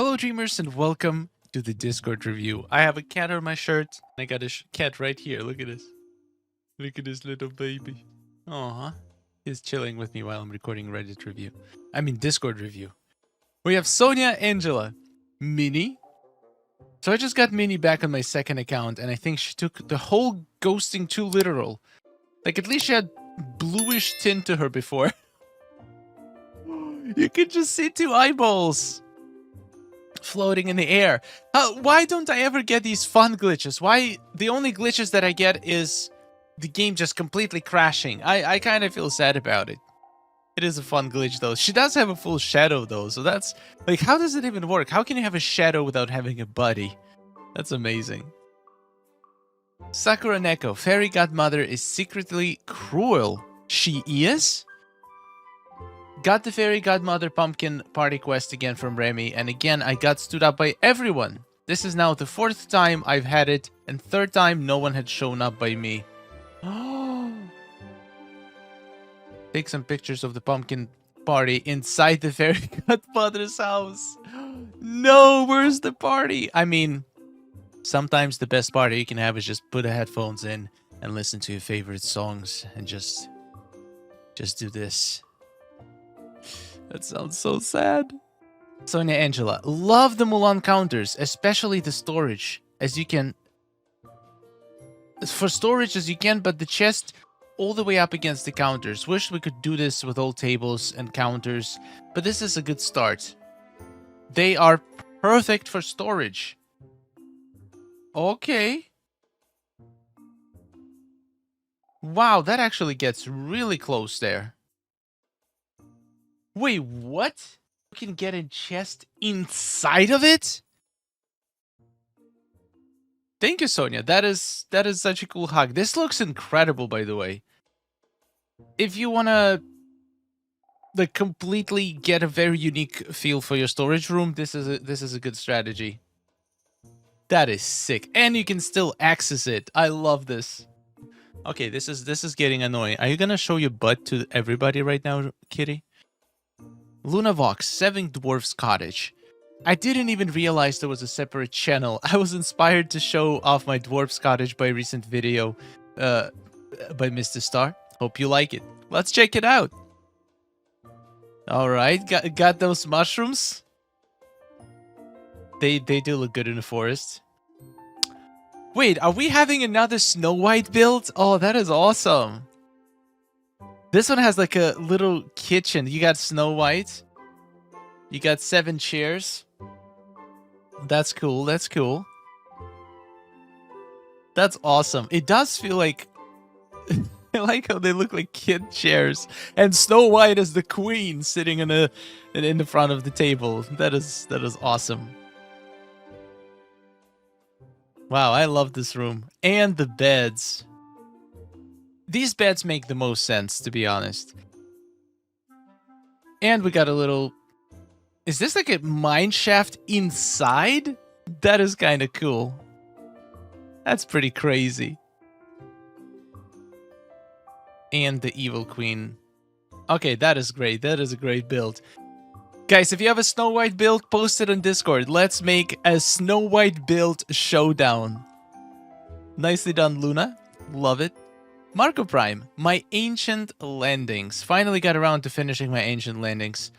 Hello dreamers and welcome to the Discord review. I have a cat on my shirt and I got a cat right here. Look at this. Look at this little baby. Aww. He's chilling with me while I'm recording Reddit review. I mean Discord review. We have Sonia, Angela, Minnie. So I just got Minnie back on my second account and I think she took the whole ghosting too literal. Like at least she had bluish tint to her before. You could just see two eyeballs floating in the air. Why don't I ever get these fun glitches? Why the only glitches that I get is the game just completely crashing? I kind of feel sad about it. It is a fun glitch though. She does have a full shadow though, so that's like, how does it even work? How can you have a shadow without having a body? That's amazing. Sakura Neko, fairy godmother is secretly cruel. She is? Got the fairy godmother pumpkin party quest again from Remy, and again I got stood up by everyone. This is now the fourth time I've had it, and third time no one had shown up by me. Take some pictures of the pumpkin party inside the fairy godmother's house. No, where's the party? I mean, sometimes the best party you can have is just put the headphones in and listen to your favorite songs and just do this. That sounds so sad. Sonia Angela, love the Mulan counters, especially the storage. As you can... For storage as you can, but the chest all the way up against the counters. Wish we could do this with all tables and counters, but this is a good start. They are perfect for storage. Okay. Wow, that actually gets really close there. Wait, what? You can get a chest inside of it? Thank you, Sonia. That is such a cool hug. This looks incredible, by the way. If you wanna like completely get a very unique feel for your storage room, this is a good strategy. That is sick, and you can still access it. I love this. Okay, this is getting annoying. Are you gonna show your butt to everybody right now, kitty? Luna Vox, 7 Dwarfs Cottage. I didn't even realize there was a separate channel. I was inspired to show off my Dwarfs Cottage by a recent video by Mr. Star. Hope you like it. Let's check it out. Alright, got those mushrooms. They do look good in the forest. Wait, are we having another Snow White build? Oh, that is awesome. This one has like a little kitchen. You got Snow White. You got 7 chairs. That's cool. That's cool. That's awesome. It does feel like... I like how they look like kid chairs. And Snow White is the queen sitting in the front of the table. That is awesome. Wow, I love this room. And the beds. These beds make the most sense, to be honest. And we got a little... Is this like a mine shaft inside? That is kind of cool. That's pretty crazy. And the evil queen. Okay, that is great. That is a great build. Guys, if you have a Snow White build, post it on Discord. Let's make a Snow White build showdown. Nicely done, Luna. Love it. Marco Prime, my ancient landings. Finally got around to finishing my ancient landings.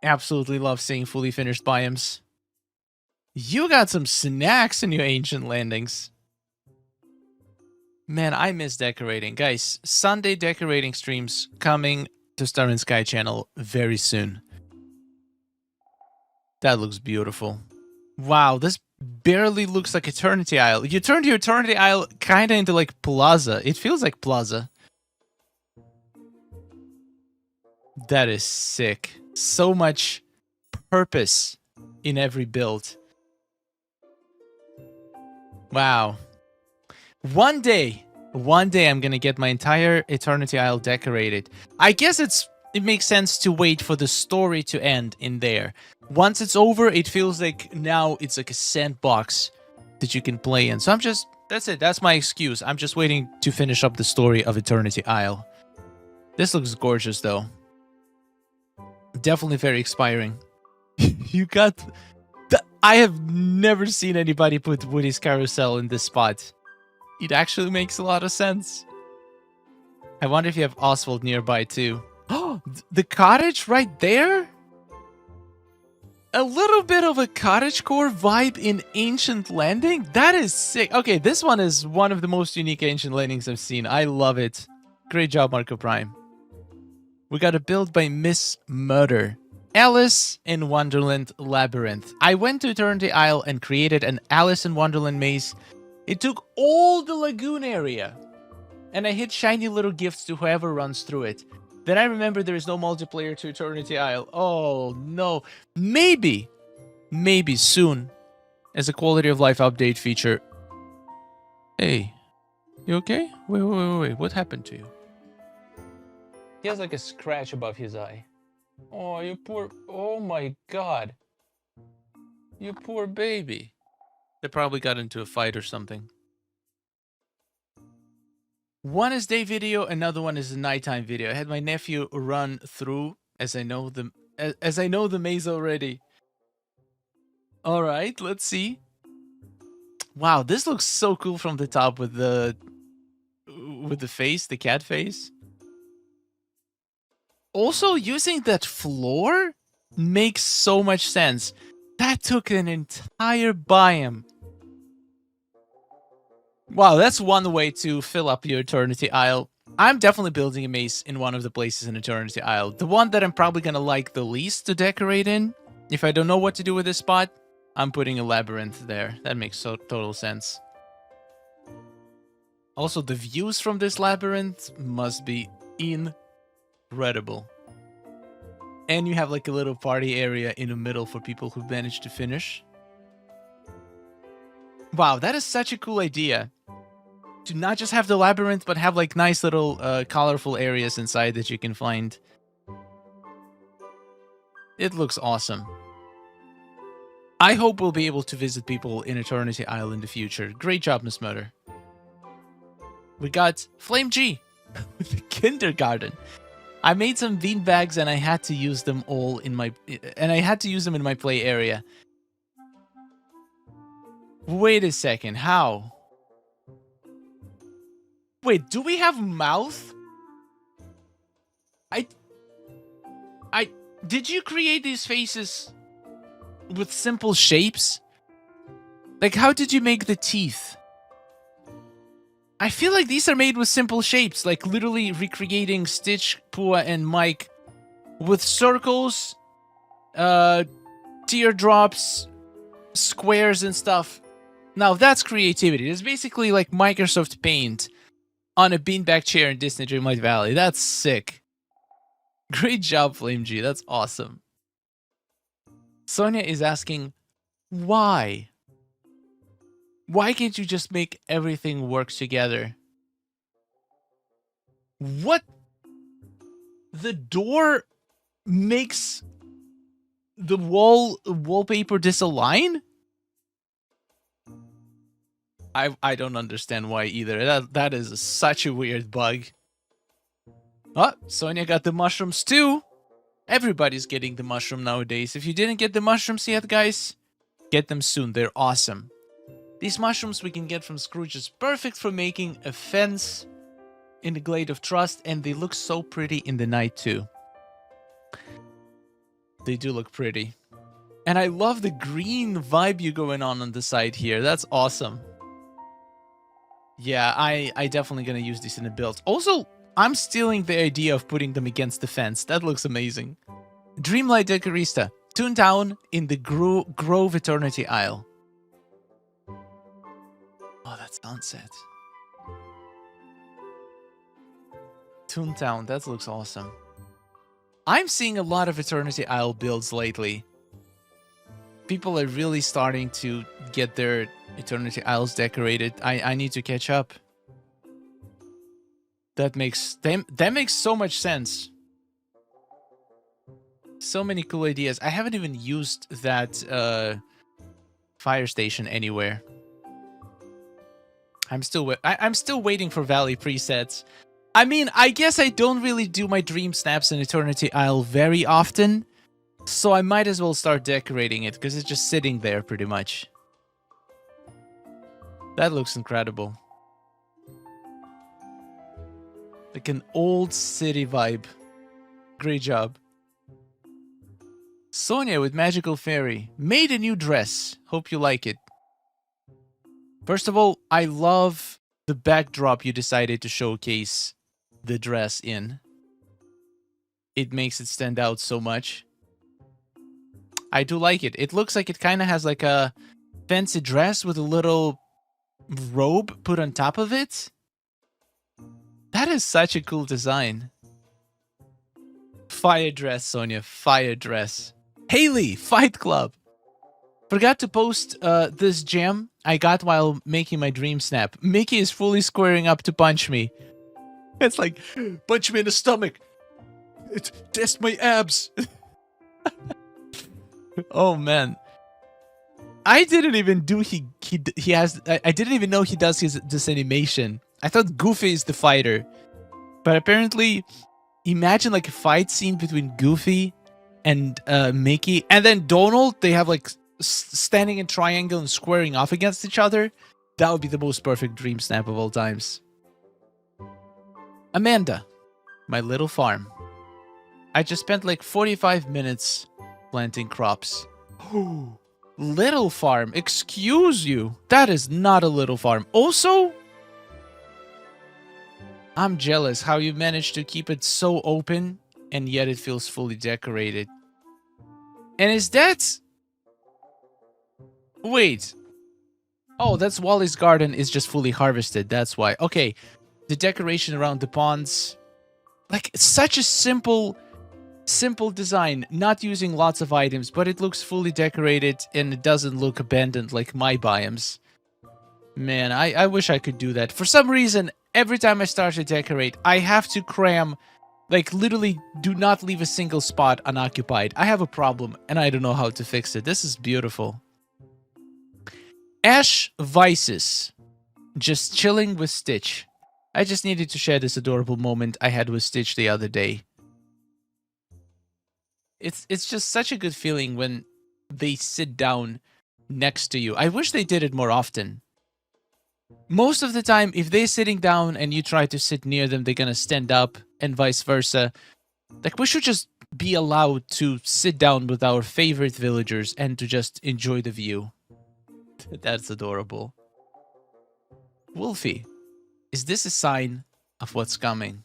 Absolutely love seeing fully finished biomes. You got some snacks in your ancient landings. Man, I miss decorating. Guys, Sunday decorating streams coming to Star and Sky channel very soon. That looks beautiful. Wow, this barely looks like Eternity Isle. You turned your Eternity Isle kind of into like Plaza. It feels like Plaza. That is sick. So much purpose in every build. Wow. One day I'm gonna get my entire Eternity Isle decorated. I guess it makes sense to wait for the story to end in there. Once it's over, it feels like now it's like a sandbox that you can play in. So that's it. That's my excuse. I'm just waiting to finish up the story of Eternity Isle. This looks gorgeous though. Definitely very inspiring. You got... I have never seen anybody put Woody's Carousel in this spot. It actually makes a lot of sense. I wonder if you have Oswald nearby too. Oh, the cottage right there? A little bit of a cottagecore vibe in Ancient Landing? That is sick. Okay, this one is one of the most unique Ancient Landings I've seen. I love it. Great job, Marco Prime. We got a build by Miss Murder. Alice in Wonderland Labyrinth. I went to Eternity Isle and created an Alice in Wonderland maze. It took all the lagoon area. And I hit shiny little gifts to whoever runs through it. Then I remember there is no multiplayer to Eternity Isle. Oh no. Maybe soon, as a quality of life update feature. Hey, you okay? Wait. What happened to you? He has like a scratch above his eye. Oh, you poor... Oh my god. You poor baby. They probably got into a fight or something. One is day video, another one is a nighttime video. I had my nephew run through, as I know the maze already. All right, let's see. Wow, this looks so cool from the top with the face, the cat face. Also, using that floor makes so much sense. That took an entire biome. Wow, that's one way to fill up your Eternity Isle. I'm definitely building a maze in one of the places in Eternity Isle. The one that I'm probably going to like the least to decorate in. If I don't know what to do with this spot, I'm putting a labyrinth there. That makes total sense. Also, the views from this labyrinth must be incredible. And you have like a little party area in the middle for people who managed to finish. Wow, that is such a cool idea. To not just have the labyrinth, but have like nice little colorful areas inside that you can find. It looks awesome. I hope we'll be able to visit people in Eternity Isle in the future. Great job, Miss Murder. We got Flame G with the kindergarten. I made some beanbags and I had to use them all in my... And I had to use them in my play area. Wait a second, how? Wait, do we have mouth? Did you create these faces with simple shapes? Like, how did you make the teeth? I feel like these are made with simple shapes, like literally recreating Stitch, Pua, and Mike with circles, teardrops, squares, and stuff. Now, that's creativity. It's basically like Microsoft Paint on a beanbag chair in Disney Dreamlight Valley. That's sick. Great job, Flame G. That's awesome. Sonia is asking, why? Why can't you just make everything work together? What? The door makes the wallpaper disalign? I don't understand why either. That is such a weird bug. Oh, Sonia got the mushrooms too. Everybody's getting the mushroom nowadays. If you didn't get the mushrooms yet, guys, get them soon. They're awesome. These mushrooms we can get from Scrooge is perfect for making a fence in the Glade of Trust, and they look so pretty in the night too. They do look pretty. And I love the green vibe you going on the side here. That's awesome. Yeah, I definitely gonna use these in the build. Also, I'm stealing the idea of putting them against the fence. That looks amazing. Dreamlight Decorista. Toontown in the Grove Eternity Isle. Oh, that's sunset. Toontown, that looks awesome. I'm seeing a lot of Eternity Isle builds lately. People are really starting to get their Eternity Isles decorated. I need to catch up. That makes so much sense. So many cool ideas. I haven't even used that fire station anywhere. I'm still waiting for Valley presets. I mean, I guess I don't really do my dream snaps in Eternity Isle very often. So I might as well start decorating it because it's just sitting there pretty much. That looks incredible. Like an old city vibe. Great job. Sonia with Magical Fairy made a new dress. Hope you like it. First of all, I love the backdrop you decided to showcase the dress in. It makes it stand out so much. I do like it. It looks like it kind of has like a fancy dress with a little robe put on top of it. That is such a cool design. Fire dress, Sonia. Fire dress. Haley, Fight Club. Forgot to post this gem I got while making my dream snap. Mickey is fully squaring up to punch me. It's like, punch me in the stomach. Test my abs. Oh man. I didn't even do he has I didn't even know he does this animation. I thought Goofy is the fighter. But apparently, imagine like a fight scene between Goofy and Mickey, and then Donald. They have like standing in triangle and squaring off against each other. That would be the most perfect dream snap of all times. Amanda, my little farm. I just spent like 45 minutes planting crops. Little farm, excuse you. That is not a little farm. Also, I'm jealous how you managed to keep it so open and yet it feels fully decorated. And is that... Wait. Oh, that's Wally's garden is just fully harvested. That's why. Okay. The decoration around the ponds. Like, such a simple design. Not using lots of items, but it looks fully decorated and it doesn't look abandoned like my biomes. Man, I wish I could do that. For some reason, every time I start to decorate, I have to cram, like literally do not leave a single spot unoccupied. I have a problem and I don't know how to fix it. This is beautiful. Ash Vices. Just chilling with Stitch. I just needed to share this adorable moment I had with Stitch the other day. It's just such a good feeling when they sit down next to you. I wish they did it more often. Most of the time, if they're sitting down and you try to sit near them, they're gonna stand up and vice versa. Like, we should just be allowed to sit down with our favorite villagers and to just enjoy the view. That's adorable. Wolfie, is this a sign of what's coming?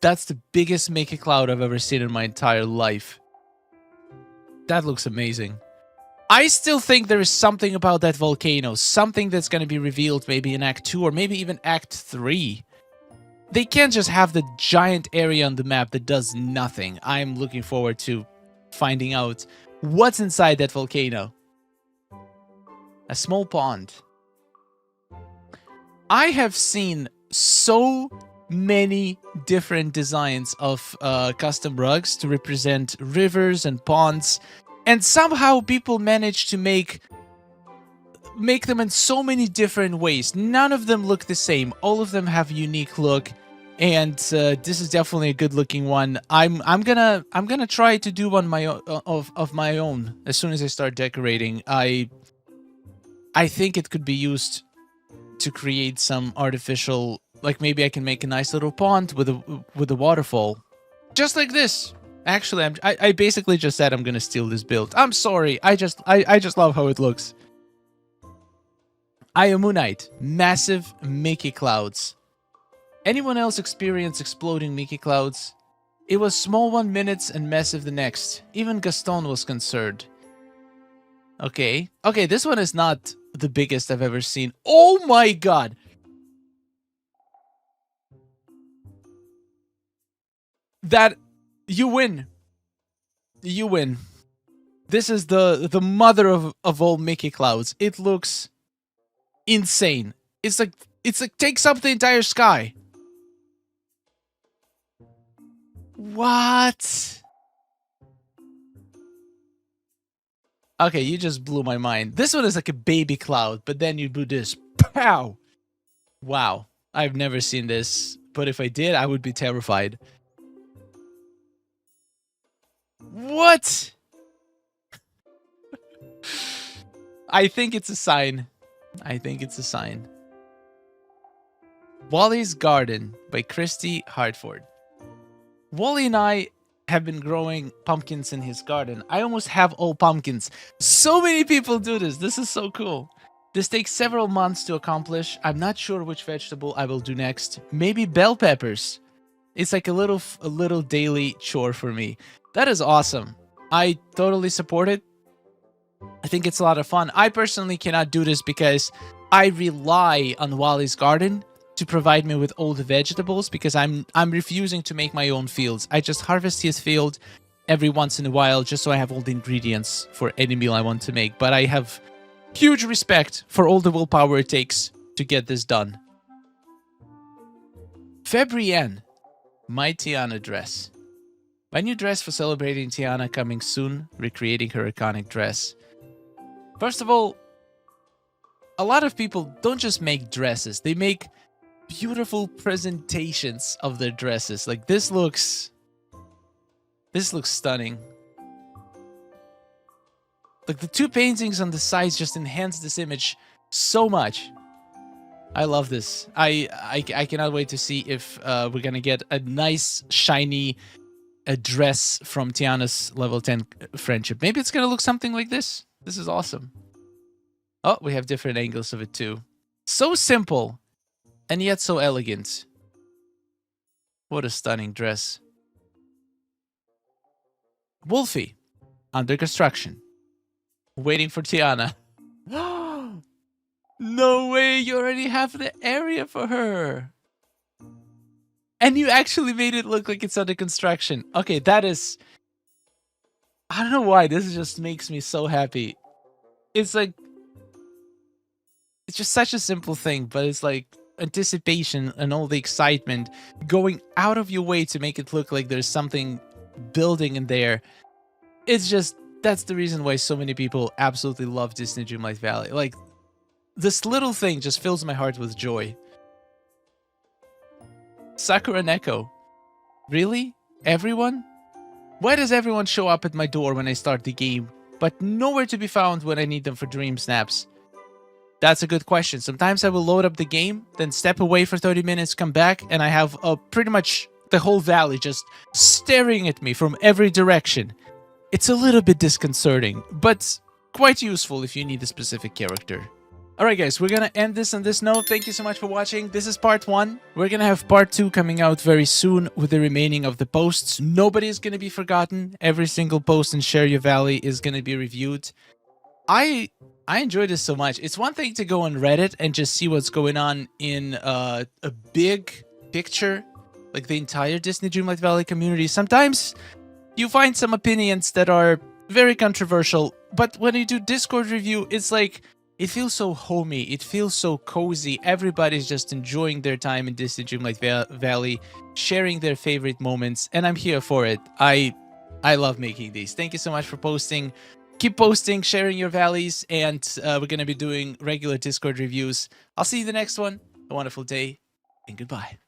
That's the biggest Mickey Cloud I've ever seen in my entire life. That looks amazing. I still think there is something about that volcano. Something that's going to be revealed maybe in Act 2 or maybe even Act 3. They can't just have the giant area on the map that does nothing. I'm looking forward to finding out what's inside that volcano. A small pond. I have seen so many different designs of custom rugs to represent rivers and ponds, and somehow people manage to make them in so many different ways. None of them look the same. All of them have a unique look, and this is definitely a good looking one. I'm gonna try to do one of my own as soon as I start decorating. I think it could be used to create some artificial, like maybe I can make a nice little pond with a waterfall, just like this. Actually, I basically just said I'm gonna steal this build. I'm sorry. I just love how it looks. Iomunite, massive Mickey clouds. Anyone else experience exploding Mickey clouds? It was small 1 minute and massive the next. Even Gaston was concerned. Okay, this one is not the biggest I've ever seen. Oh my god! That... You win. You win. This is the mother of all Mickey clouds. It looks insane. It's like takes up the entire sky. What? Okay, you just blew my mind. This one is like a baby cloud, but then you do this. Pow! Wow. I've never seen this, but if I did, I would be terrified. What? I think it's a sign. I think it's a sign. Wally's Garden by Christy Hartford. Wally and I have been growing pumpkins in his garden. I almost have all pumpkins. So many people do this. This is so cool. This takes several months to accomplish. I'm not sure which vegetable I will do next. Maybe bell peppers. It's like a little daily chore for me. That is awesome. I totally support it. I think it's a lot of fun. I personally cannot do this because I rely on Wally's Garden to provide me with all the vegetables because I'm refusing to make my own fields. I just harvest his field every once in a while just so I have all the ingredients for any meal I want to make. But I have huge respect for all the willpower it takes to get this done. Fabrienne, my Tiana dress. My new dress for celebrating Tiana coming soon, recreating her iconic dress. First of all, a lot of people don't just make dresses, they make beautiful presentations of their dresses. Like this looks stunning. Like the two paintings on the sides just enhance this image so much. I love this. I cannot wait to see if we're gonna get a nice shiny dress from Tiana's level 10 friendship. Maybe it's gonna look something like this. This is awesome. Oh, we have different angles of it too. So simple and yet so elegant. What a stunning dress. Wolfie, under construction. Waiting for Tiana. No way, you already have the area for her. And you actually made it look like it's under construction. Okay, that is... I don't know why, this just makes me so happy. It's like... It's just such a simple thing, but it's like anticipation and all the excitement going out of your way to make it look like there's something building in there. It's just, that's the reason why so many people absolutely love Disney Dreamlight Valley. Like, this little thing just fills my heart with joy. Sakura Neko. Really? Everyone? Why does everyone show up at my door when I start the game, but nowhere to be found when I need them for dream snaps? That's a good question. Sometimes I will load up the game, then step away for 30 minutes, come back, and I have pretty much the whole valley just staring at me from every direction. It's a little bit disconcerting, but quite useful if you need a specific character. Alright guys, we're gonna end this on this note. Thank you so much for watching. This is part 1. We're gonna have part 2 coming out very soon with the remaining of the posts. Nobody is gonna be forgotten. Every single post in Share Your Valley is gonna be reviewed. I enjoy this so much. It's one thing to go on Reddit and just see what's going on in a big picture, like the entire Disney Dreamlight Valley community. Sometimes you find some opinions that are very controversial, but when you do Discord review, it's like, it feels so homey, it feels so cozy. Everybody's just enjoying their time in Disney Dreamlight Valley, sharing their favorite moments, and I'm here for it. I love making these. Thank you so much for posting. Keep posting, sharing your valleys, and we're going to be doing regular Discord reviews. I'll see you in the next one. A wonderful day, and goodbye.